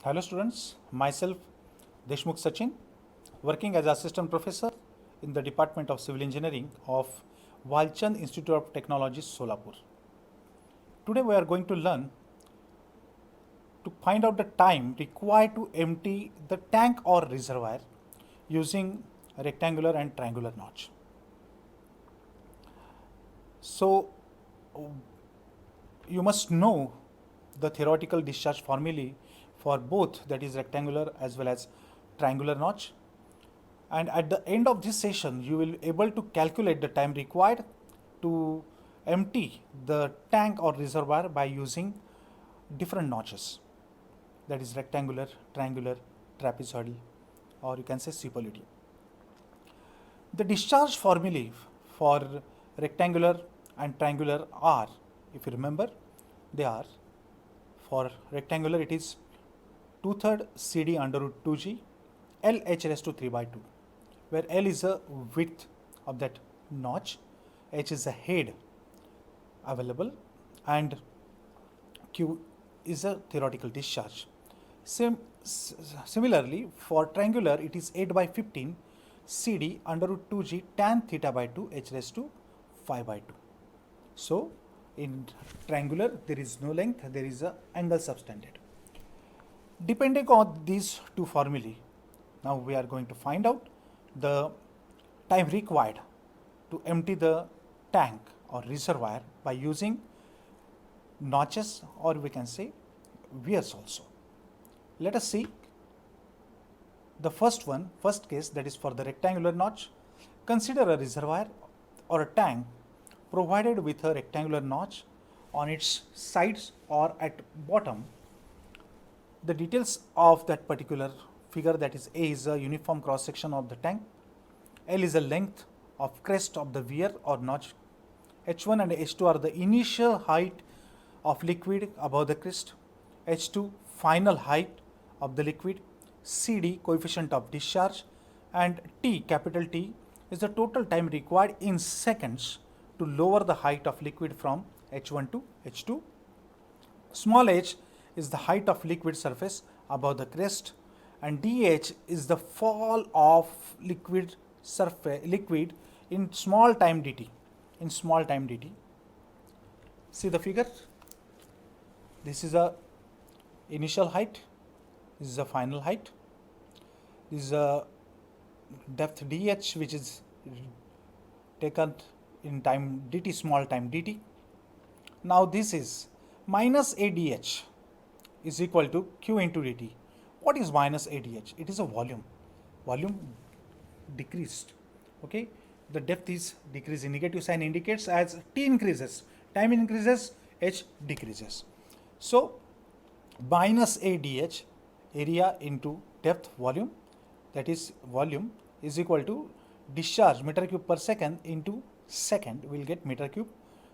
Hello students, myself Deshmukh Sachin, working as assistant professor in the Department of Civil Engineering of Walchand Institute of Technology, Solapur. Today we are going to learn to find out the time required to empty the tank or reservoir using rectangular and triangular notch. So you must know the theoretical discharge formulae for both, that is rectangular as well as triangular notch, and at the end of this session you will be able to calculate the time required to empty the tank or reservoir by using different notches, that is rectangular, triangular, trapezoidal, or you can say Cipolletti. The discharge formulae for rectangular and triangular are, if you remember, they are: for rectangular it is 2/3 CD under root 2G LH raised to 3 by 2, where L is the width of that notch, H is the head available, and Q is a theoretical discharge. Similarly, for triangular it is 8 by 15 CD under root 2G tan theta by 2 H raised to 5 by 2. So, in triangular there is no length, there is a angle subtended. Depending on these two formulae, now we are going to find out the time required to empty the tank or reservoir by using notches, or we can say wears also. Let us see the first case, that is for the rectangular notch. Consider a reservoir or a tank provided with a rectangular notch on its sides or at bottom. The details of that particular figure, that is A is a uniform cross section of the tank, L is the length of crest of the weir or notch, H1 and H2 are the initial height of liquid above the crest, H2 final height of the liquid, CD coefficient of discharge, and T, capital T, is the total time required in seconds to lower the height of liquid from H1 to H2. Small h is the height of liquid surface above the crest, and dH is the fall of liquid in small time dt. See the figure. This is a initial height. This is a final height. This is a depth dH, which is taken in time dt, small time dt. Now this is minus ADH is equal to Q into dt. What is minus ADH? It is a volume. Volume decreased. Okay. The depth is decreasing. Negative sign indicates as T increases, time increases, H decreases. So minus ADH, area into depth, volume, that is volume, is equal to discharge meter cube per second into second, we will get meter cube.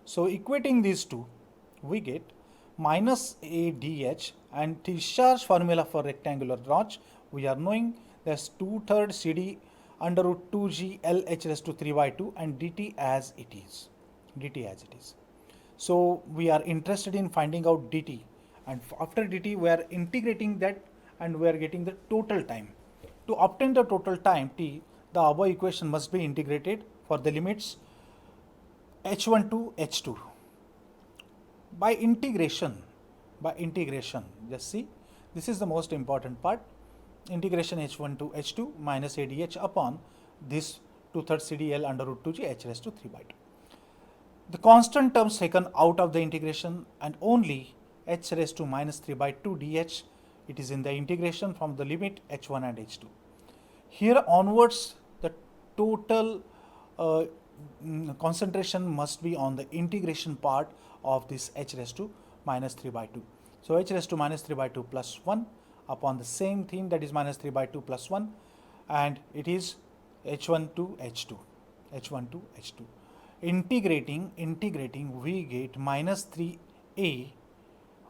So equating these two, we get minus ADH, and discharge formula for rectangular notch we are knowing, that's 2/3 CD under root 2G LH raised to 3 by 2 and dt as it is. So we are interested in finding out dt, and after dt we are integrating that and we are getting the total time. To obtain the total time T, the above equation must be integrated for the limits H1 to H2. By integration, just see, this is the most important part. Integration H1 to H2 minus ADH upon this 2/3 CDL under root 2G H raised to 3 by 2. The constant terms taken out of the integration and only H raised to minus 3 by 2 dH, it is in the integration from the limit H1 and H2. Here onwards, the total concentration must be on the integration part of this H raised to minus 3 by 2. So H raised to minus 3 by 2 plus 1 upon the same thing, that is minus 3 by 2 plus 1, and it is H1 to H2. Integrating we get minus 3A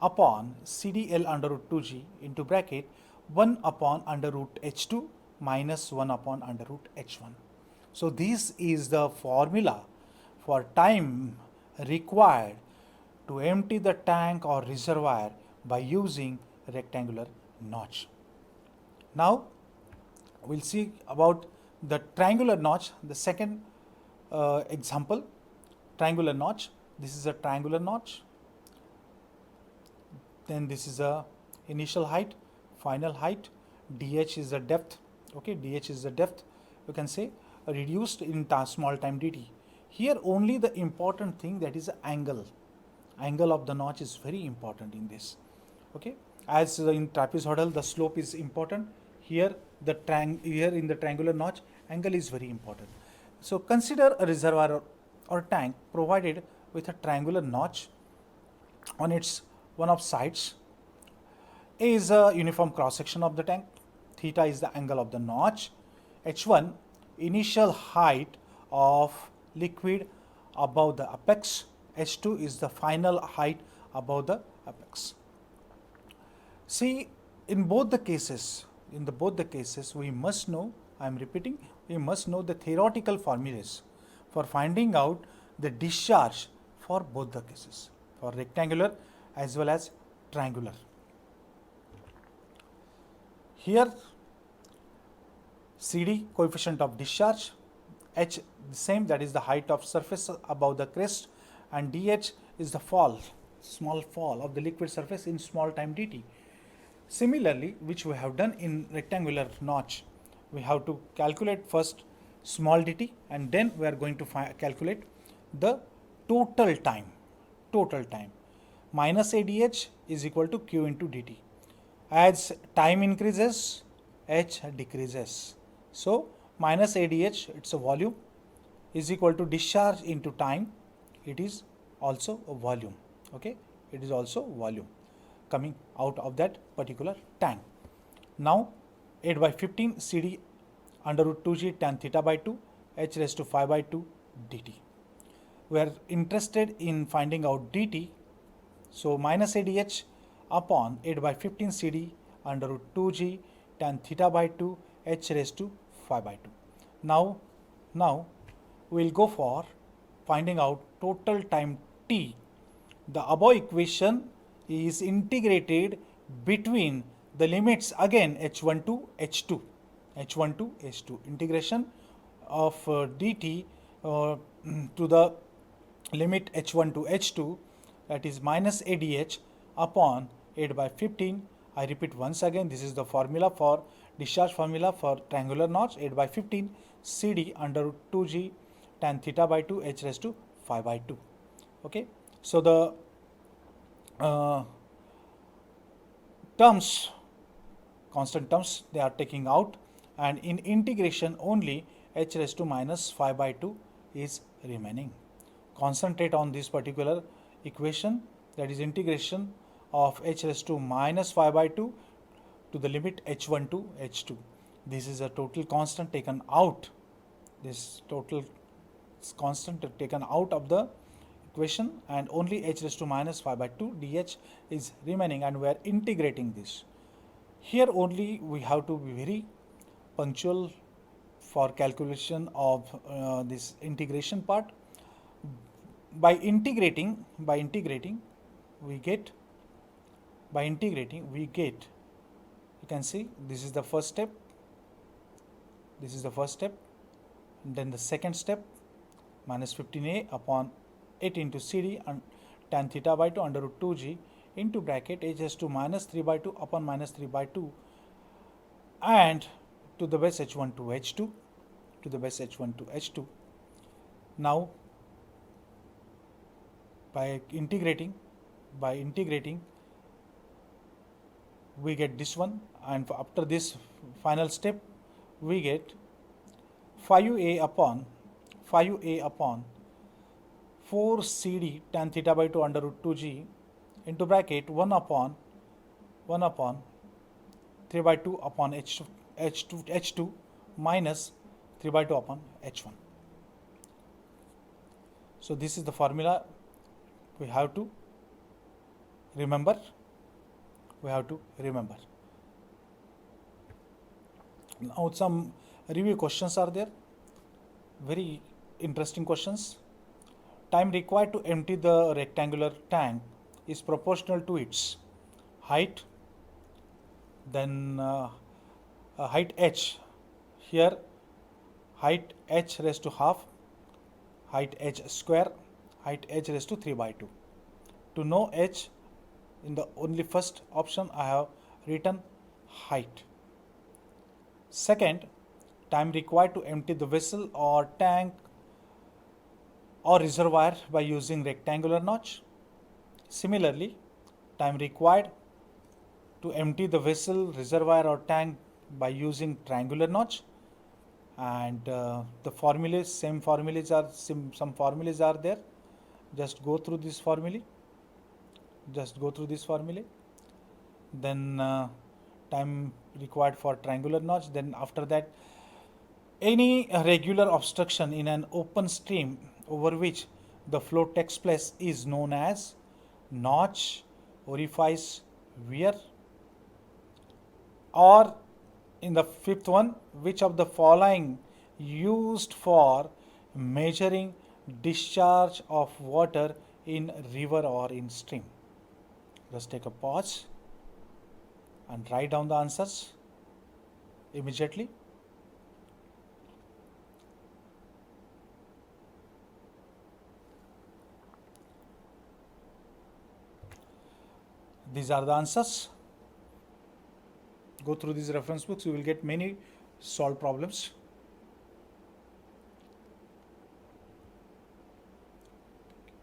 upon CDL under root 2G into bracket 1 upon under root H2 minus 1 upon under root H1. So this is the formula for time required to empty the tank or reservoir by using rectangular notch. Now we'll see about the triangular notch, the second example, triangular notch. This is a triangular notch. Then this is a initial height, final height, dh is the depth, okay, dh is the depth, you can say, reduced in small time dt. Here only the important thing, that is the angle of the notch is very important in this, okay. As in trapezoidal the slope is important, here in the triangular notch angle is very important. So consider a reservoir or tank provided with a triangular notch on its one of sides. A is a uniform cross section of the tank, theta is the angle of the notch, h1 initial height of liquid above the apex, h2 is the final height above the apex. See, in both the cases we must know, I am repeating, we must know the theoretical formulas for finding out the discharge for both the cases, for rectangular as well as triangular. Here CD coefficient of discharge, h the same, that is the height of surface above the crest, and dh is the small fall of the liquid surface in small time dt. Similarly, which we have done in rectangular notch, we have to calculate first small dt and then we are going to calculate the total time. Minus ADH is equal to Q into dt. As time increases, H decreases. So minus ADH, it's a volume, is equal to discharge into time. It is also a volume. Okay, it is also volume coming out of that particular tank. Now 8 by 15 CD under root 2g tan theta by 2 h raised to 5 by 2 dt. We are interested in finding out dt. So minus ADH upon 8 by 15 CD under root 2g tan theta by 2 h raised to 5 by 2. Now we will go for finding out total time t. The above equation is integrated between the limits again h1 to h2. Integration of dt to the limit h1 to h2, that is minus ADH upon 8 by 15. I repeat once again, this is the formula for discharge formula for triangular notch, 8 by 15 CD under root 2g tan theta by 2 h raised to 5 by 2. Okay, so the constant terms they are taking out, and in integration only h raised to minus 5 by 2 is remaining. Concentrate on this particular equation, that is integration of h raised to minus 5 by 2 to the limit h1 to h2. This is a total constant taken out. This total constant taken out of the equation, and only h raised to minus 5 by 2 dh is remaining, and we are integrating this. Here only we have to be very punctual for calculation of this integration part. By integrating we get, you can see this is the first step, then the second step, minus 15a upon 8 into CD and tan theta by 2 under root 2g into bracket h raised to minus 3 by 2 upon minus 3 by 2 and to the base h1 to h2, Now by integrating we get this one, and after this final step we get 5a upon 4 CD tan theta by 2 under root 2g into bracket 1 upon 3 by 2 upon h2 minus 3 by 2 upon h1. So this is the formula we have to remember. Now some review questions are there, very interesting questions. Time required to empty the rectangular tank is proportional to its height, Then height h, here height h raised to half, height h square, height h raised to 3 by 2. To know h, in the only first option I have written height. Second, time required to empty the vessel or tank or reservoir by using rectangular notch. Similarly, time required to empty the vessel, reservoir or tank by using triangular notch. And the formulas, some formulas are there. Just go through this formulae. Then time required for triangular notch. Then after that, any regular obstruction in an open stream over which the flow takes place is known as notch, orifice, weir. Or in the fifth one, which of the following used for measuring discharge of water in river or in stream? Just take a pause and write down the answers immediately. These are the answers. Go through these reference books, you will get many solved problems.